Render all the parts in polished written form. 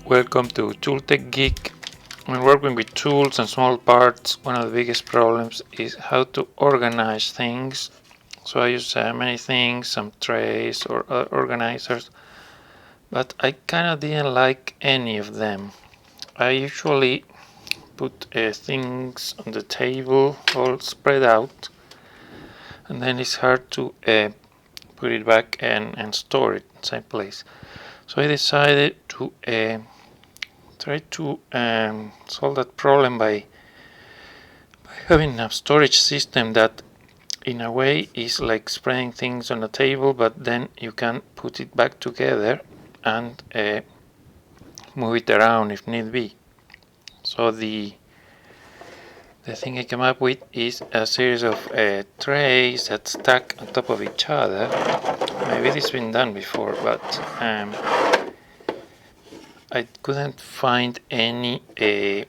Welcome to Tool Tech Geek. When working with tools and small parts, one of the biggest problems is how to organize things. So I use many things, some trays or other organizers, but I kind of didn't like any of them. I usually put things on the table all spread out, and then it's hard to put it back and store it in the same place. So I decided to try to solve that problem by having a storage system that in a way is like spreading things on a table, but then you can put it back together and move it around if need be. So the thing I came up with is a series of trays that stack on top of each other. Maybe this has been done before, but I couldn't find any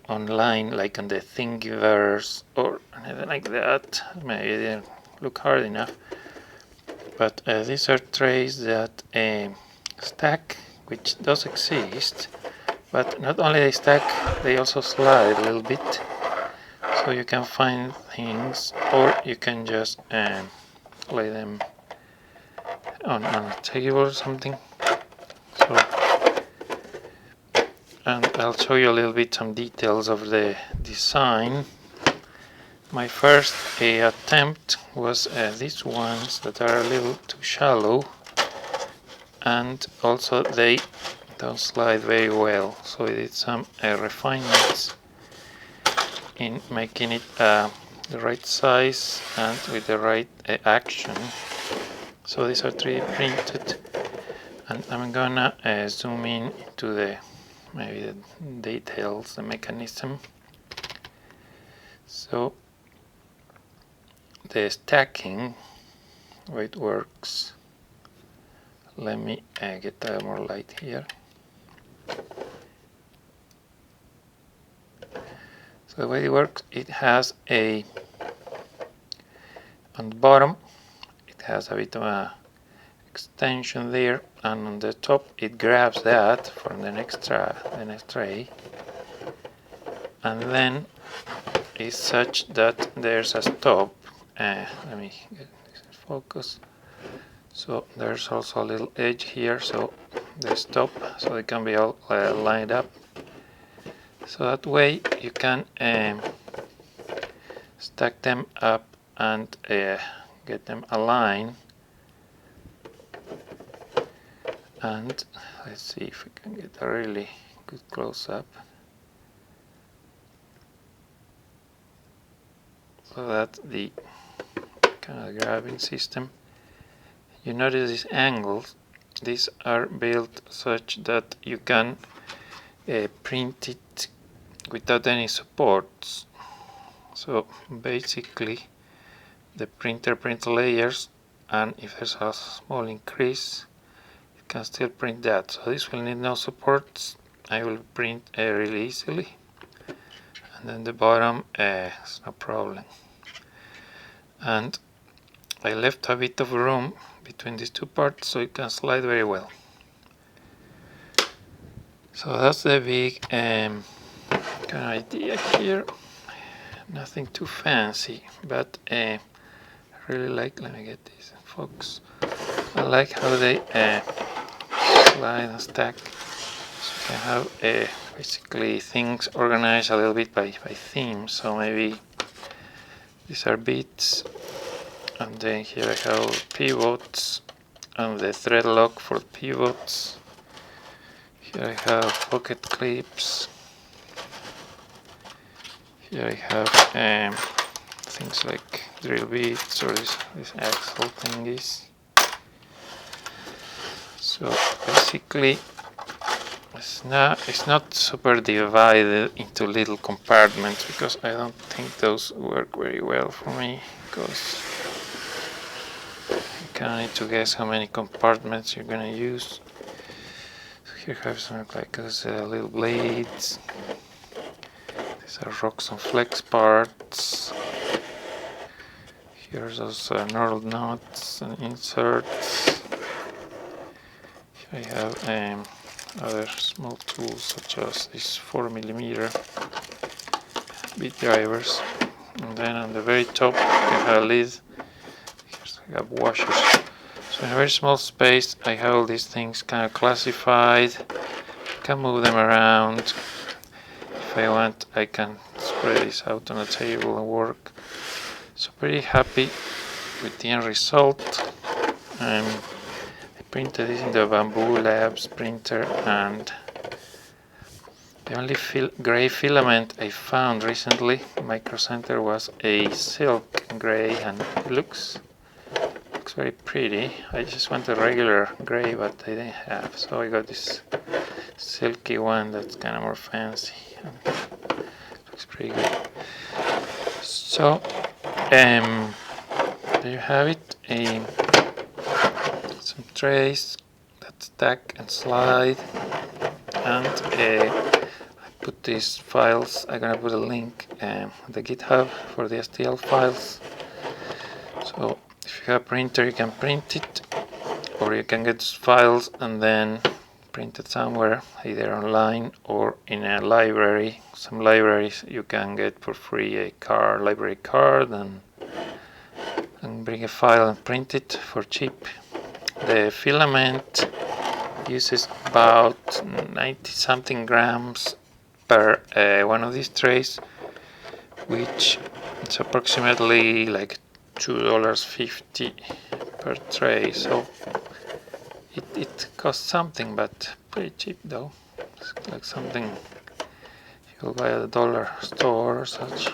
online, like on the thingiverse or anything like that. Maybe it didn't look hard enough. But these are trays that stack, which does exist. But not only they stack, they also slide a little bit. So you can find things, or you can just lay them on a table or something. So, and I'll show you a little bit some details of the design. My first attempt was these ones that are a little too shallow, and also they don't slide very well, so I did some refinements in making it the right size and with the right action. So these are 3D printed, and I'm gonna zoom in into the maybe the details, the mechanism. So the stacking, the way it works, let me get more light here. So the way it works, it has a, on the bottom it has a bit of a extension there, and on the top it grabs that from the next tray, and then it's such that there's a stop. Let me get this in focus. So there's also a little edge here, so they stop, so they can be all lined up. So that way you can stack them up and get them aligned. And let's see if we can get a really good close-up. So that's the kind of grabbing system. You notice these angles. These are built such that you can print it without any supports. So basically the printer prints layers, and if there's a small increase you can still print that. So this will need no supports. I will print really easily, and then the bottom is no problem. And I left a bit of room between these two parts so it can slide very well. So that's the big kind of idea here. Nothing too fancy, but I really like, let me get this in focus. I like how they slide and stack. So you can have basically things organized a little bit by theme. So maybe these are bits, and then here I have pivots and the thread lock for pivots. Here I have pocket clips. Here I have things like drill bits or this axle thingies. So basically it's not super divided into little compartments, because I don't think those work very well for me, because you kind of need to guess how many compartments you're gonna use. So here I have something like those little blades. These are rocks and flex parts. Here's those knurled nuts and inserts. Here I have other small tools such as these 4mm bit drivers. And then on the very top I have a lid. Here's I have washers. So in a very small space I have all these things kind of classified. I can move them around. If I want I can spread this out on a table and work. So pretty happy with the end result. I printed this in the Bamboo Labs printer, and the only gray filament I found recently in Micro Center was a silk gray, and it looks very pretty. I just want a regular gray, but I didn't have, so I got this silky one that's kind of more fancy. Looks pretty good. So there you have it. Some trays that stack and slide, and I put these files. I'm gonna put a link on the GitHub for the STL files. So if you have a printer, you can print it, or you can get these files and then print it somewhere, either online or in a library. Some libraries you can get for free a library card, and bring a file and print it for cheap. The filament uses about 90 something grams per one of these trays, which is approximately like $2.50 per tray. So it costs something, but pretty cheap though. It's like something you'll buy at a dollar store or such.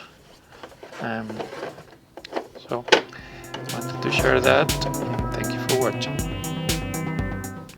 So wanted to share that. Thank you for watching.